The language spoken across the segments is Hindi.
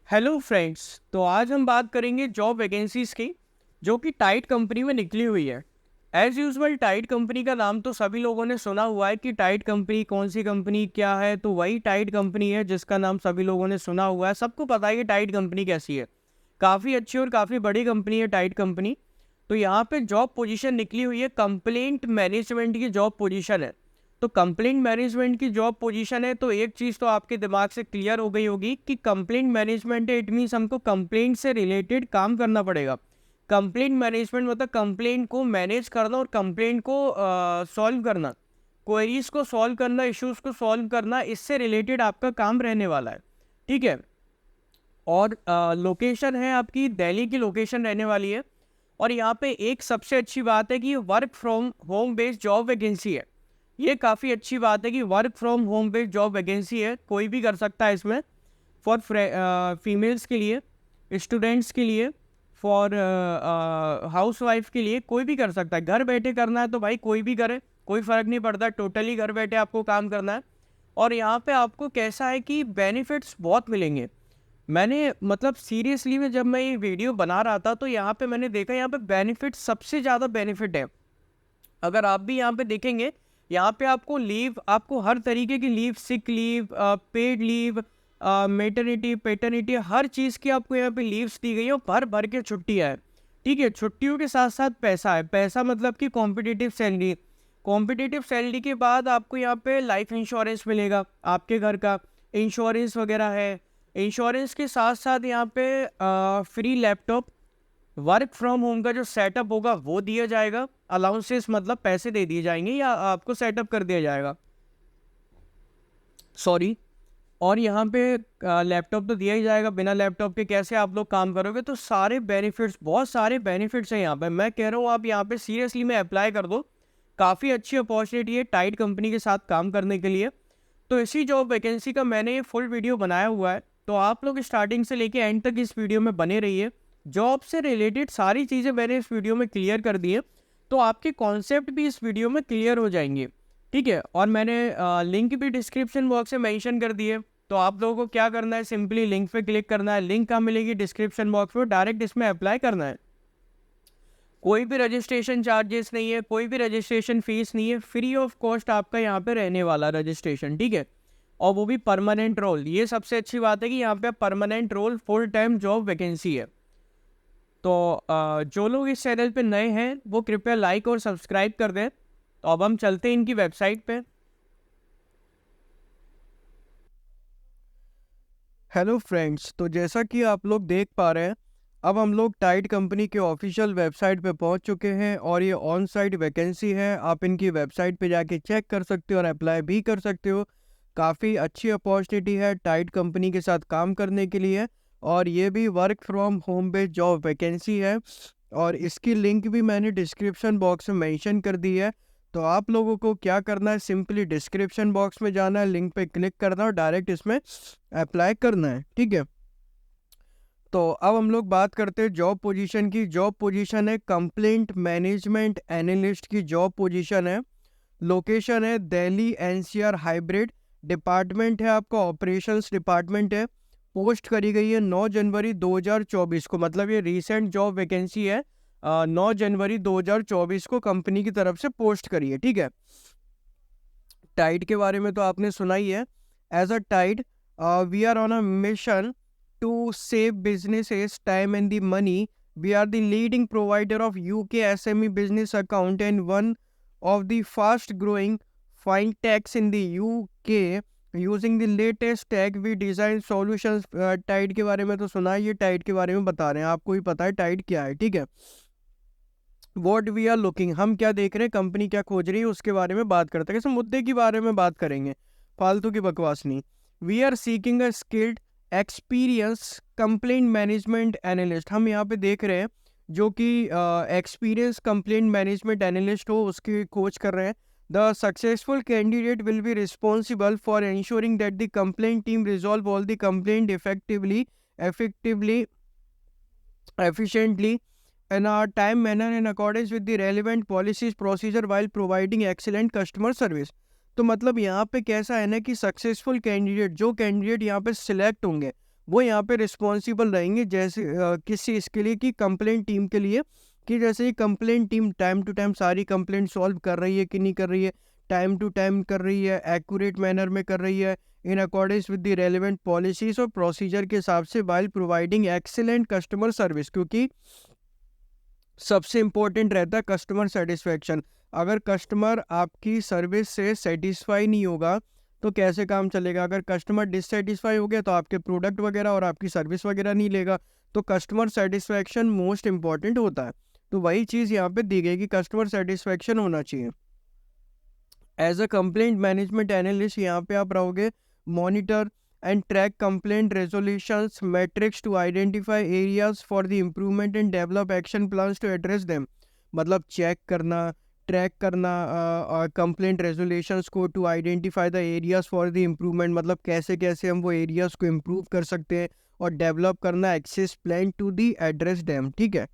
Hello friends. तो आज हम बात करेंगे जॉब वैकेंसीज़ की जो कि टाइड कंपनी में निकली हुई है। एज़ यूजुअल टाइड कंपनी का नाम तो सभी लोगों ने सुना हुआ है कि टाइड कंपनी कौन सी कंपनी क्या है, तो वही टाइड कंपनी है जिसका नाम सभी लोगों ने सुना हुआ है। सबको पता है कि टाइड कंपनी कैसी है, काफ़ी अच्छी और काफ़ी बड़ी कंपनी है टाइड कंपनी। तो यहाँ पे जॉब पोजीशन निकली हुई है, कंप्लेंट मैनेजमेंट की जॉब पोजीशन है। तो कंप्लेंट मैनेजमेंट की जॉब पोजीशन है, तो एक चीज़ तो आपके दिमाग से क्लियर हो गई होगी कि कंप्लेंट मैनेजमेंट है, इट मीन्स हमको कंप्लेंट से रिलेटेड काम करना पड़ेगा। कंप्लेंट मैनेजमेंट मतलब कंप्लेंट को मैनेज करना और कंप्लेंट को सॉल्व करना, क्वेरीज को सॉल्व करना, इश्यूज को सॉल्व करना, इससे रिलेटेड आपका काम रहने वाला है। ठीक है। और लोकेशन है आपकी दिल्ली की लोकेशन रहने वाली है। और यहाँ पे एक सबसे अच्छी बात है कि ये work from home based job vacancy है। ये काफ़ी अच्छी बात है कि work from home based job vacancy है, कोई भी कर सकता है इसमें। फॉर फीमेल्स के लिए, स्टूडेंट्स के लिए, फॉर हाउस वाइफ के लिए, कोई भी कर सकता है। घर बैठे करना है तो भाई कोई भी करे, कोई फ़र्क नहीं पड़ता, टोटली घर बैठे आपको काम करना है। और यहाँ पे आपको कैसा है कि बेनिफिट्स बहुत मिलेंगे। मैंने मतलब सीरियसली में जब मैं ये वीडियो बना रहा था तो यहाँ पे मैंने देखा, यहाँ पे बेनिफिट सबसे ज़्यादा बेनिफिट है। अगर आप भी यहाँ पे देखेंगे, यहाँ पे आपको लीव, आपको हर तरीके की leave, sick leave, paid leave, maternity, paternity, हर चीज़ की आपको यहाँ पे लीव्स दी गई है और भर भर के छुट्टियाँ हैं। ठीक है। छुट्टियों के साथ साथ पैसा है, पैसा मतलब कि कॉम्पिटिटिव सैलरी। कॉम्पिटिटिव सैलरी के बाद आपको यहाँ पे लाइफ इंश्योरेंस मिलेगा, आपके घर का इंश्योरेंस वगैरह है। इंश्योरेंस के साथ साथ यहाँ पे free laptop, work from home का जो सेटअप होगा वो दिया जाएगा। अलाउंसेस मतलब पैसे दे दिए जाएंगे या आपको सेटअप कर दिया जाएगा, सॉरी। और यहाँ पे लैपटॉप तो दिया ही जाएगा, बिना लैपटॉप के कैसे आप लोग काम करोगे। तो सारे बेनिफिट्स, बहुत सारे बेनिफिट्स हैं यहाँ पे। मैं कह रहा हूँ आप यहाँ पे सीरियसली में अप्लाई कर दो, काफ़ी अच्छी अपॉर्चुनिटी है टाइड कंपनी के साथ काम करने के लिए। तो इसी जॉब वैकेंसी का मैंने ये फुल वीडियो बनाया हुआ है, तो आप लोग स्टार्टिंग से लेके एंड तक इस वीडियो में बने रहिए। जॉब से रिलेटेड सारी चीज़ें मैंने इस वीडियो में क्लियर कर दी है, तो आपके कॉन्सेप्ट भी इस वीडियो में क्लियर हो जाएंगे। ठीक है। और मैंने लिंक भी डिस्क्रिप्शन बॉक्स में मेंशन कर दिए। तो आप लोगों को क्या करना है, सिंपली लिंक पे क्लिक करना है। लिंक कहाँ मिलेगी? डिस्क्रिप्शन बॉक्स में, डायरेक्ट इसमें अप्लाई करना है। कोई भी रजिस्ट्रेशन चार्जेस नहीं है, कोई भी रजिस्ट्रेशन फीस नहीं है, फ्री ऑफ कॉस्ट आपका यहाँ पे रहने वाला रजिस्ट्रेशन। ठीक है। और वो भी परमानेंट रोल। ये सबसे अच्छी बात है कि यहाँ पे permanent role, full time job vacancy है। तो जो लोग इस चैनल पे नए हैं वो कृपया लाइक और सब्सक्राइब कर दें। तो अब हम चलते हैं इनकी वेबसाइट पे। हेलो फ्रेंड्स, तो जैसा कि आप लोग देख पा रहे हैं, अब हम लोग टाइड कंपनी के ऑफिशियल वेबसाइट पे पहुंच चुके हैं और ये ऑन साइट वैकेंसी है। आप इनकी वेबसाइट पे जाके चेक कर सकते हो और अप्लाई भी कर सकते हो। काफ़ी अच्छी अपॉर्चुनिटी है टाइड कंपनी के साथ काम करने के लिए, और ये भी work from home based job vacancy है। और इसकी लिंक भी मैंने डिस्क्रिप्शन बॉक्स में मेंशन कर दी है। तो आप लोगों को क्या करना है, सिंपली डिस्क्रिप्शन बॉक्स में जाना है, लिंक पे क्लिक करना है और डायरेक्ट इसमें अप्लाई करना है। ठीक है। तो अब हम लोग बात करते हैं जॉब पोजीशन की। जॉब पोजीशन है कंप्लेंट मैनेजमेंट एनालिस्ट की जॉब पोजीशन है। लोकेशन है दिल्ली एनसीआर हाइब्रिड। डिपार्टमेंट है आपका ऑपरेशंस डिपार्टमेंट है। पोस्ट करी गई है 9 जनवरी 2024 को, मतलब ये रीसेंट जॉब वैकेंसी है। 9 जनवरी 2024 को कंपनी की तरफ से पोस्ट करी है। ठीक है। टाइड के बारे में तो आपने सुना ही है। As a Tide, we are on a mission to save businesses time and the money. We are the leading provider of UK SME business account and one of the fast growing fintechs in the UK. Using the latest tech, we design solutions. Tide के बारे में तो सुना है, ये टाइड के बारे में बता रहे हैं, आपको ही पता है टाइड क्या है। ठीक है। वॉट वी आर लुकिंग, हम क्या देख रहे हैं, कंपनी क्या खोज रही है, उसके बारे में बात करते हैं। कैसे मुद्दे के बारे में बात करेंगे, फालतू की बकवास नहीं। We are seeking a skilled experience complaint management analyst. हम यहाँ पे देख रहे हैं जो कि एक्सपीरियंस कंप्लेंट मैनेजमेंट एनालिस्ट हो, उसकी खोज कर रहे हैं। The successful candidate will be responsible for ensuring that the complaint team resolve all the complaint effectively, efficiently, in a time manner in accordance with the relevant policies procedure while providing excellent customer service। तो मतलब यहाँ पे कैसा है ना कि सक्सेसफुल कैंडिडेट, जो कैंडिडेट यहाँ पे सिलेक्ट होंगे वो यहाँ पे रिस्पॉन्सिबल रहेंगे, जैसे किस चीज़ के लिए, कि कंप्लेंट टीम के लिए, कि जैसे complaint team time to time सारी कंप्लेंट सॉल्व कर रही है कि नहीं कर रही है, टाइम टू टाइम कर रही है, एक्यूरेट मैनर में कर रही है, in accordance with the relevant policies और प्रोसीजर के हिसाब से, while providing excellent customer service, क्योंकि सबसे इम्पोर्टेंट रहता है कस्टमर सेटिस्फेक्शन। अगर कस्टमर आपकी सर्विस से सेटिस्फाई नहीं होगा तो कैसे काम चलेगा। अगर कस्टमर डिससेटिस्फाई हो गया तो आपके प्रोडक्ट वगैरह और आपकी सर्विस वगैरह नहीं लेगा। तो कस्टमर सेटिस्फेक्शन मोस्ट इम्पॉर्टेंट होता है। तो वही चीज़ यहाँ पे दी गई कि कस्टमर सेटिस्फेक्शन होना चाहिए। As a complaint management analyst यहाँ पे आप रहोगे monitor and track complaint resolutions matrix to identify areas for the improvement and develop action plans to address them. मतलब चेक करना, ट्रैक करना कंप्लेंट रेजोल्यूशंस को, to identify the areas for the improvement, मतलब कैसे कैसे हम वो एरियाज को इम्प्रूव कर सकते हैं, और डेवलप करना access plan to the address them. ठीक है,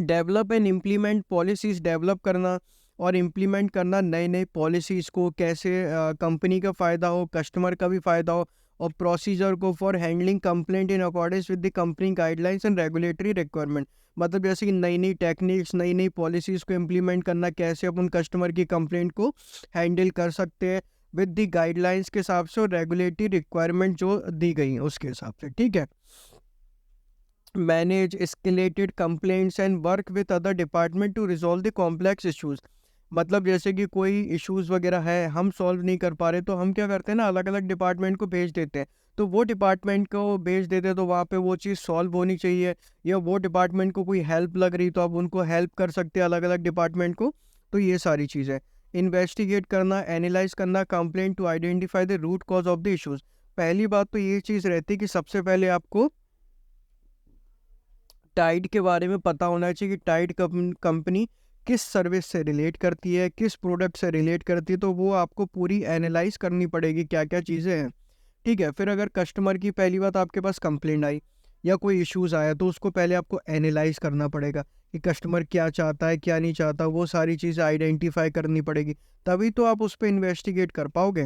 develop and implement policies, develop करना और इम्प्लीमेंट करना नए नए पॉलिसीज़ को, कैसे कंपनी का फ़ायदा हो, कस्टमर का भी फ़ायदा हो, और प्रोसीजर को for handling complaint in accordance with the company guidelines and regulatory requirement. मतलब जैसे कि नई नई टेक्निक्स, नई नई पॉलिसीज़ को इम्प्लीमेंट करना, कैसे अपन कस्टमर की कंप्लेंट को हैंडल कर सकते हैं विद द गाइडलाइंस के हिसाब से और रेगुलेटरी रिक्वायरमेंट जो दी गई हैं उसके हिसाब से। ठीक है, manage escalated complaints and work with other department to resolve the complex issues. मतलब जैसे कि कोई इश्यूज वगैरह है, हम सॉल्व नहीं कर पा रहे, तो हम क्या करते हैं ना, अलग अलग डिपार्टमेंट को भेज देते हैं। तो वो डिपार्टमेंट को भेज देते हैं तो वहाँ पे वो चीज़ सॉल्व होनी चाहिए, या वो डिपार्टमेंट को कोई हेल्प लग रही तो आप उनको हेल्प कर सकते हैं अलग अलग डिपार्टमेंट को। तो ये सारी चीज़ें इन्वेस्टिगेट करना, एनालाइज करना complaint to identify the root cause of the issues. पहली बात तो ये चीज़ रहती है कि सबसे पहले आपको टाइड के बारे में पता होना चाहिए कि टाइड कंपनी किस सर्विस से रिलेट करती है, किस प्रोडक्ट से रिलेट करती है। तो वो आपको पूरी एनालाइज करनी पड़ेगी क्या क्या चीज़ें हैं। ठीक है, फिर अगर कस्टमर की पहली बात आपके पास कंप्लेंट आई या कोई इश्यूज़ आया तो उसको पहले आपको एनालाइज करना पड़ेगा कि कस्टमर क्या चाहता है क्या नहीं चाहता, वो सारी चीज़ें आइडेंटिफाई करनी पड़ेगी, तभी तो आप उस पर इन्वेस्टिगेट कर पाओगे।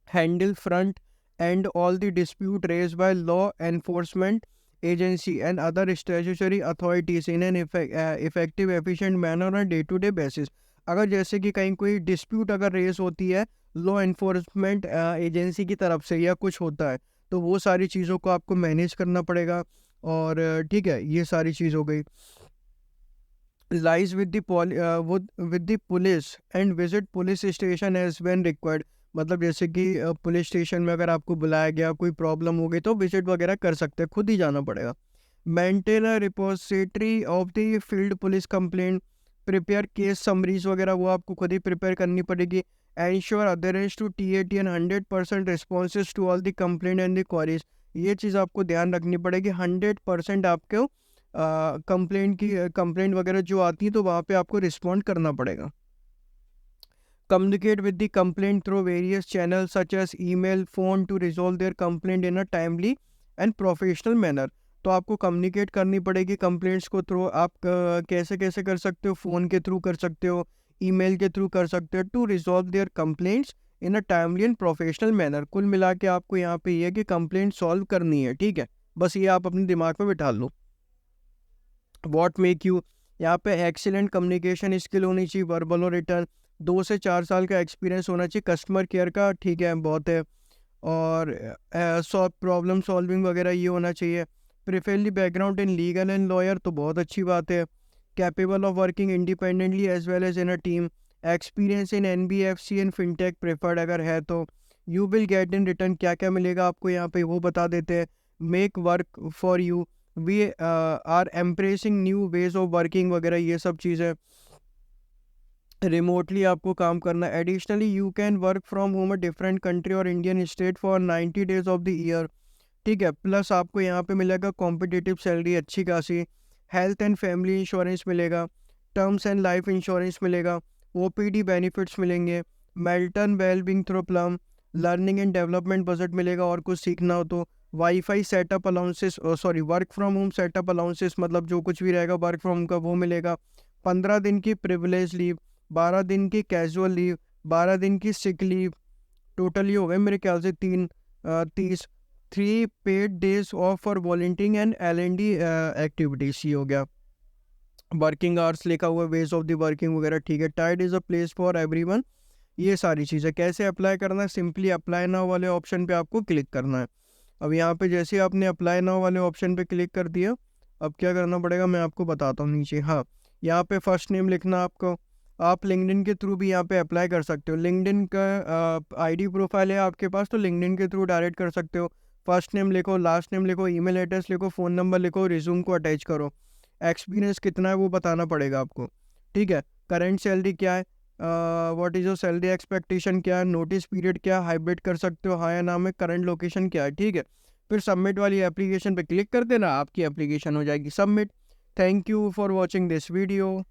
Handle front end all the dispute raise by law enforcement agency and other statutory authorities in an effective efficient manner on day to day basis. अगर जैसे कि कहीं कोई डिस्प्यूट अगर रेस होती है लॉ एनफोर्समेंट एजेंसी की तरफ से या कुछ होता है, तो वो सारी चीज़ों को आपको मैनेज करना पड़ेगा। और ठीक है, ये सारी चीज़ हो गई। Liaise with the police and visit police station as when required. मतलब जैसे कि पुलिस स्टेशन में अगर आपको बुलाया गया, कोई प्रॉब्लम हो गई तो विजिट वगैरह कर सकते हैं, खुद ही जाना पड़ेगा। Maintain a repository of the field police complaint, prepare case summaries वगैरह वो आपको खुद ही प्रिपेयर करनी पड़ेगी। Ensure adherence to TAT and 100% responses to all the complaint and the queries. ये चीज़ आपको ध्यान रखनी पड़ेगी, 100% आपको कंप्लेंट वगैरह जो आती है तो वहाँ पे आपको रिस्पॉन्ड करना पड़ेगा। Communicate with the complaint through various channel such as email, phone to resolve their complaint in a timely and professional manner. तो आपको कम्युनिकेट करनी पड़ेगी कंप्लेंट्स को थ्रू। आप कैसे कैसे कर सकते हो, फ़ोन के थ्रू कर सकते हो, ईमेल के थ्रू कर सकते हो, to resolve their complaints in a timely and professional manner. कुल मिला के आपको यहाँ पे ये है कि कंप्लेंट सॉल्व करनी है। ठीक है, बस ये आप अपने दिमाग में बिठा लो। वॉट मेक यू, यहाँ पे एक्सीलेंट कम्युनिकेशन स्किल होनी चाहिए, वर्बल और रिटर्न। 2 से 4 साल का एक्सपीरियंस होना चाहिए कस्टमर केयर का, ठीक है, बहुत है। और प्रॉब्लम सॉल्विंग वगैरह ये होना चाहिए। Preferably background in legal and lawyer, तो बहुत अच्छी बात है। Capable of working independently as well as in a team. Experience in NBFC and fintech preferred अगर है तो। You will get in return, क्या क्या मिलेगा आपको यहाँ पे वो बता देते हैं। Make work for you, we are embracing new ways of working वगैरह ये सब चीज़ें। रिमोटली आपको काम करना। Additionally you can work from home a different country और Indian state for 90 days of the year. ठीक है, प्लस आपको यहाँ पे मिलेगा कॉम्पिटिटिव सैलरी अच्छी खासी। हेल्थ एंड फैमिली इंश्योरेंस मिलेगा, टर्म्स एंड लाइफ इंश्योरेंस मिलेगा, OPD बेनिफिट्स मिलेंगे, mental wellbeing through Plum, learning and development budget मिलेगा और कुछ सीखना हो तो। Wifi setup allowances, sorry work from home setup allowances, मतलब जो कुछ भी रहेगा वर्क फ्रॉम होम का वो मिलेगा। 15 दिन की प्रिविलेज लीव, 12 दिन की कैजुअल लीव, 12 दिन की सिक लीव, टोटली हो गए मेरे ख्याल से 30। 3 paid days of for volunteering and L&D activities, ये हो गया। वर्किंग आवर्स लिखा हुआ, वेज ऑफ द वर्किंग वगैरह, ठीक है। Tide is a place for everyone, ये सारी चीज़ें। कैसे अप्लाई करना है, सिंपली अप्लाई नाउ वाले ऑप्शन पे आपको क्लिक करना है। अब यहाँ पे जैसे आपने अप्लाई नाउ वाले ऑप्शन पे क्लिक कर दिया, अब क्या करना पड़ेगा मैं आपको बताता हूँ नीचे। हाँ, यहाँ पे फर्स्ट नेम लिखना आपको। आप लिंक्डइन के थ्रू भी यहाँ पे अप्लाई कर सकते हो। लिंक्डइन का आईडी प्रोफाइल है आपके पास, तो लिंक्डइन के थ्रू डायरेक्ट कर सकते हो। फर्स्ट नेम लिखो, लास्ट नेम लिखो, ईमेल एड्रेस लिखो, फ़ोन नंबर लिखो, रिज्यूम को अटैच करो। एक्सपीरियंस कितना है वो बताना पड़ेगा आपको, ठीक है। करंट सैलरी क्या है, what is your salary expectation क्या है, नोटिस पीरियड क्या है, हाइब्रिड कर सकते हो हाँ या ना में, करंट लोकेशन क्या है, ठीक है। फिर सबमिट वाली एप्लीकेशन पे क्लिक कर देना, आपकी एप्लीकेशन हो जाएगी submit. Thank you for watching this video.